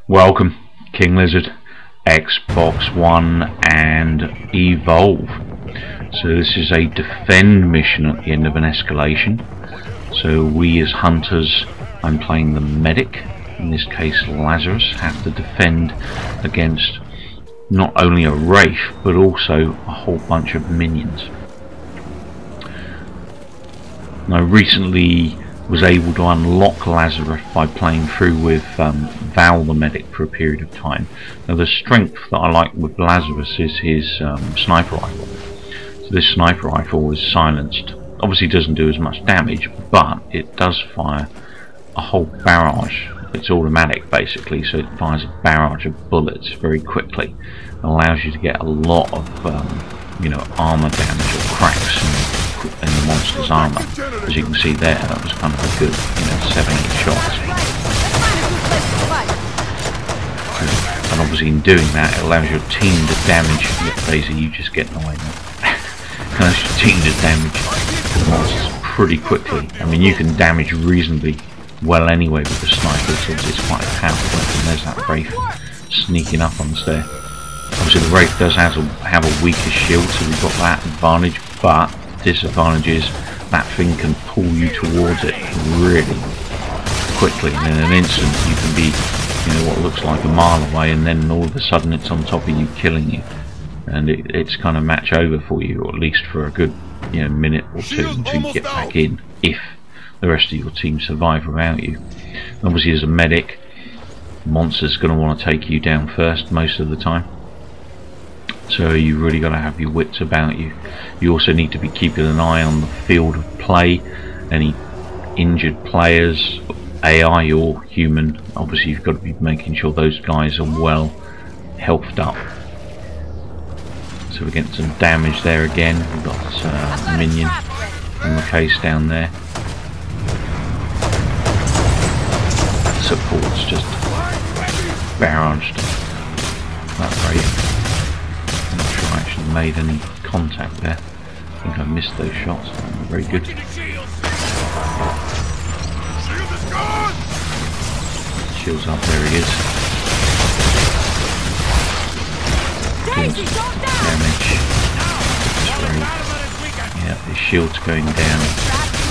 Welcome, King Lizard, Xbox One and Evolve. So this is a defend mission at the end of an escalation. So we as hunters, I'm playing the medic, in this case Lazarus, have to defend against not only a Wraith but also a whole bunch of minions. I recently was able to unlock Lazarus by playing through with Val the medic for a period of time. Now the strength that I like with Lazarus is his sniper rifle. So this sniper rifle is silenced. Obviously doesn't do as much damage, but it does fire a whole barrage. It's automatic basically, so it fires a barrage of bullets very quickly. It allows you to get a lot of armor damage or cracks in the monster's armor. As you can see there, that was kind of a good 7-8 shots. And obviously in doing that, it allows your team to damage. Basically, you just get away with it. It allows your team to damage the monsters pretty quickly. I mean, you can damage reasonably well anyway with the sniper, since it's quite a powerful weapon. There's that Wraith sneaking up on us there. Obviously the Wraith does have a weaker shield, so we've got that advantage, but disadvantage is that thing can pull you towards it really quickly, and in an instant you can be what looks like a mile away, and then all of a sudden it's on top of you, killing you, and it's kind of match over for you, or at least for a good minute or two until you get back in, if the rest of your team survive without you. Obviously as a medic, the monster's going to want to take you down first most of the time, so you really got to have your wits about you. You also need to be keeping an eye on the field of play, any injured players, AI or human. Obviously you've got to be making sure those guys are well healthed up. So we're getting some damage there again. We've got a minion on the case down there. Support's just barraged that Wraith. I'm not sure I actually made any contact there. I think I missed those shots. Very good. Shield's up, there he is. Damage. Yeah, his shield's going down.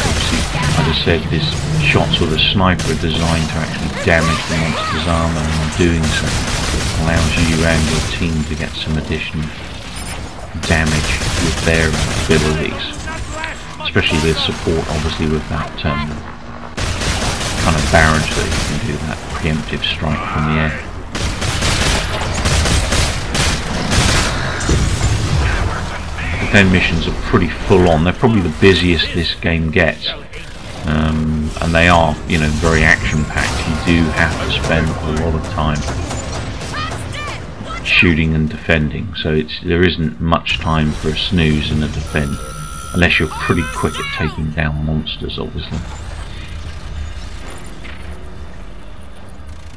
Obviously, as I said, this shots with a sniper are designed to actually damage the monster's armor, and in doing so allows you and your team to get some additional damage with their abilities, especially the support, obviously with that kind of barrage that you can do, that preemptive strike from the air. Defend missions are pretty full on. They're probably the busiest this game gets, and they are very action packed. You do have to spend a lot of time shooting and defending, so there isn't much time for a snooze and a defend, unless you're pretty quick at taking down monsters, obviously.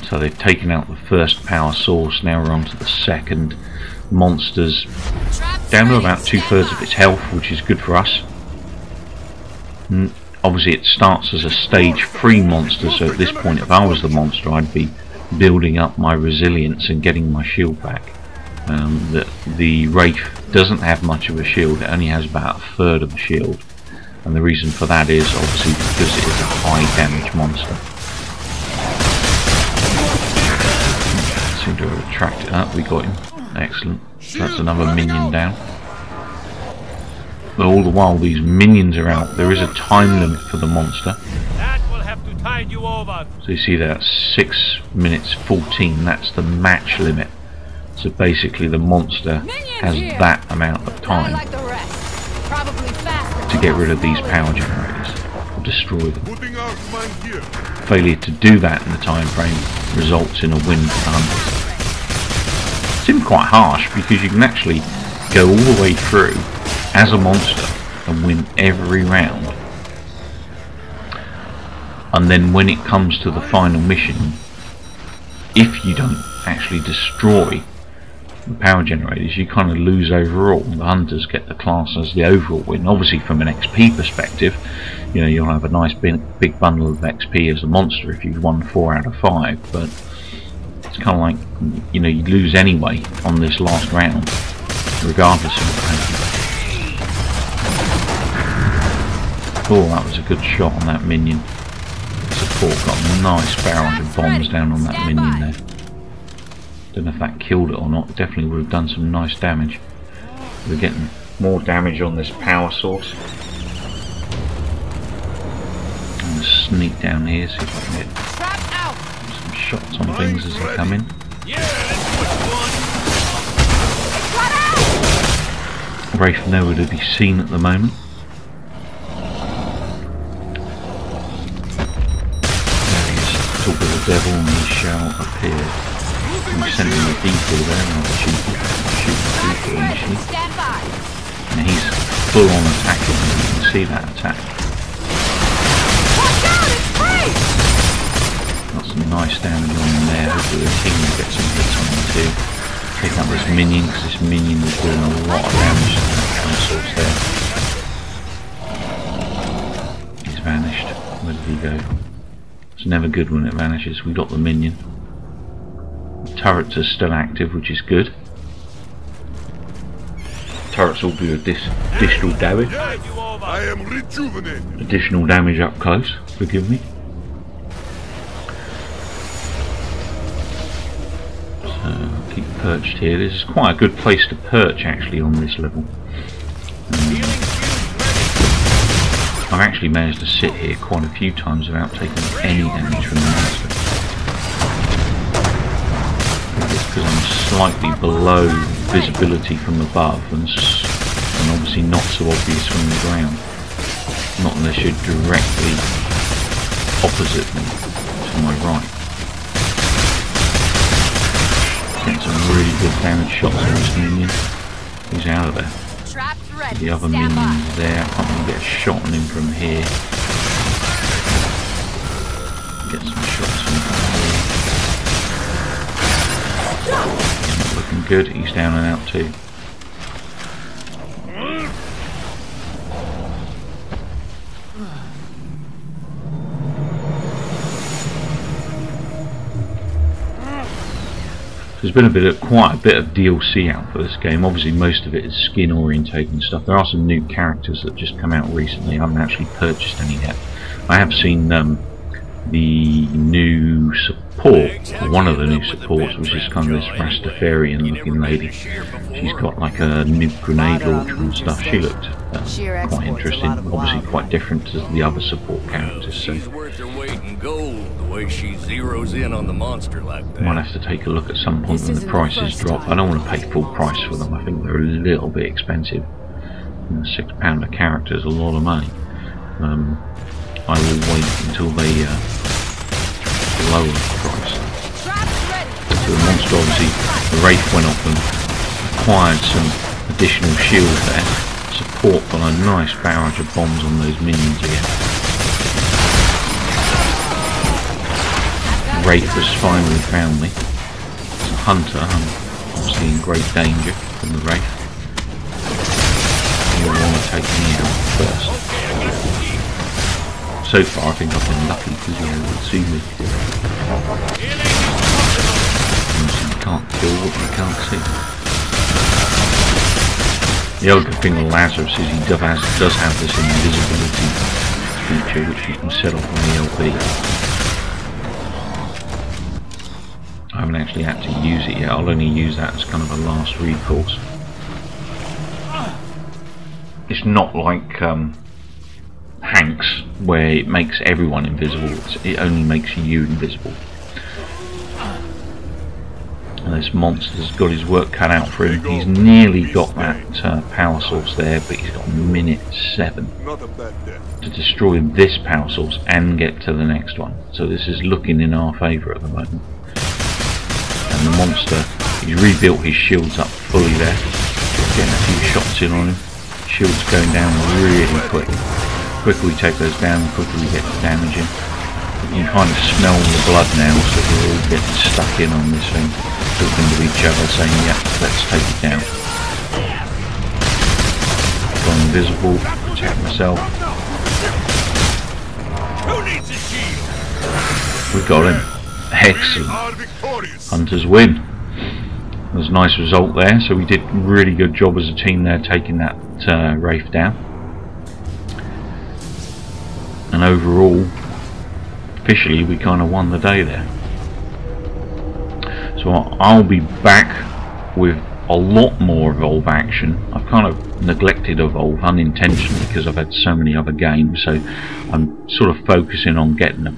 So they've taken out the first power source. Now we're on to the second. Monsters down to about 2/3 of its health, which is good for us. Obviously it starts as a stage 3 monster, so at this point if I was the monster I'd be building up my resilience and getting my shield back. The Wraith doesn't have much of a shield. It only has about 1/3 of a shield, and the reason for that is obviously because it is a high damage monster. Seem to have attracted up. We got him. Excellent. That's another minion down. But all the while these minions are out, there is a time limit for the monster. So you see that 6 minutes 14, that's the match limit. So basically the monster has that amount of time to get rid of these power generators or destroy them. Failure to do that in the time frame results in a win for the hunters. It seems quite harsh, because you can actually go all the way through as a monster and win every round, and then when it comes to the final mission, if you don't actually destroy the power generators, you kind of lose overall. The hunters get the class as the overall win. Obviously from an XP perspective, you'll have a nice big bundle of XP as a monster if you've won 4 out of 5, but It's kind of like, you know, you lose anyway on this last round, regardless of what happens. Oh, that was a good shot on that minion. Support got a nice barrage of bombs down on that minion there. Don't know if that killed it or not. It definitely would have done some nice damage. We're getting more damage on this power source. I'm going to sneak down here, see if I can get some shots on things as they come in. Wraith nowhere to be seen at the moment. There he is, talk of the devil, and he shall appear. We sent him a detour there, and I'll shoot the detour initially. And he's full on attacking, and you can see that attack. Got some nice damage on him there. Hopefully the team will get some hits on him too. Take out this minion, because this minion was doing a lot of damage to that power source there. He's vanished. Where did he go? It's never good when it vanishes. We got the minion. The turrets are still active, which is good. Turrets will do additional damage. I am rejuvenated. Additional damage up close, forgive me. So, keep perched here. This is quite a good place to perch actually on this level. I've actually managed to sit here quite a few times without taking any damage from the monster. Because I'm slightly below visibility from above and obviously not so obvious from the ground. Not unless you're directly opposite me, to my right. Getting some really good damage shots on this minion. He's out of there. The other minion's there. I can't really get a shot on him from here. Get some shots from here. He's not looking good. He's down and out too. There's been quite a bit of DLC out for this game. Obviously most of it is skin orientated stuff. There are some new characters that just come out recently. I haven't actually purchased any yet. I have seen the new support, or one of the new supports, which is kind of this Rastafarian looking lady. She's got like a new grenade launcher and stuff. She looked quite interesting, obviously quite different to the other support characters. So she zeroes in on the monster like that. Might have to take a look at some point when the prices drop. I don't want to pay full price for them. I think they're a little bit expensive. You know, £6 a character is a lot of money. I will wait until they lower the price. So the monster, obviously, the Wraith went off and acquired some additional shield there. Support got a nice barrage of bombs on those minions again. Wraith has finally found me. It's a hunter. I'm obviously in great danger from the Wraith. He'll want to take me out first. So far I think I've been lucky because he hasn't seen me. You can't kill what you can't see. The other good thing with LAZARUS is he does have this invisibility feature which you can set off on the LB. I haven't actually had to use it yet. I'll only use that as kind of a last recourse. It's not like Hanks, where it makes everyone invisible. It only makes you invisible. And this monster's got his work cut out for him. He's nearly got that power source there, but he's got minute 7 to destroy this power source and get to the next one. So this is looking in our favour at the moment. And the monster, he's rebuilt his shields up fully there. Getting a few shots in on him. Shields going down really quick. The quicker we take those down, the quicker we get the damage in. You can kind of smell the blood now, so we're all getting stuck in on this thing. Talking to each other, saying, yeah, let's take it down. Gone invisible, protect myself. Who needs a shield? We got him. Excellent. are victorious. Hunters win. There's a nice result there, so we did a really good job as a team there taking that Wraith down. And overall, officially, we kind of won the day there. So I'll be back with a lot more Evolve action. I've kind of neglected Evolve unintentionally because I've had so many other games, so I'm sort of focusing on getting a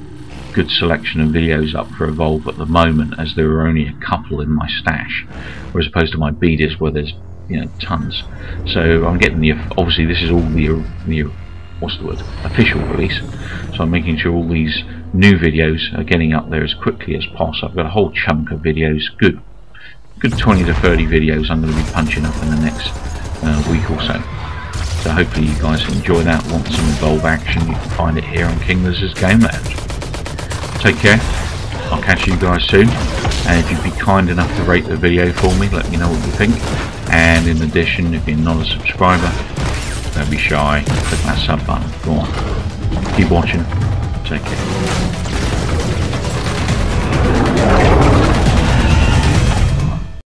good selection of videos up for Evolve at the moment, as there are only a couple in my stash, whereas opposed to my betas where there's, you know, tons. So I'm getting the, obviously this is all the what's the word, official release, so I'm making sure all these new videos are getting up there as quickly as possible. I've got a whole chunk of videos, good 20 to 30 videos I'm going to be punching up in the next week or so. So hopefully you guys enjoy that. Want some Evolve action, you can find it here on King LIZZARD'S Game Lounge. Take care, I'll catch you guys soon, and if you'd be kind enough to rate the video for me, let me know what you think. And in addition, if you're not a subscriber, don't be shy, click that sub button. Go on, keep watching, take care.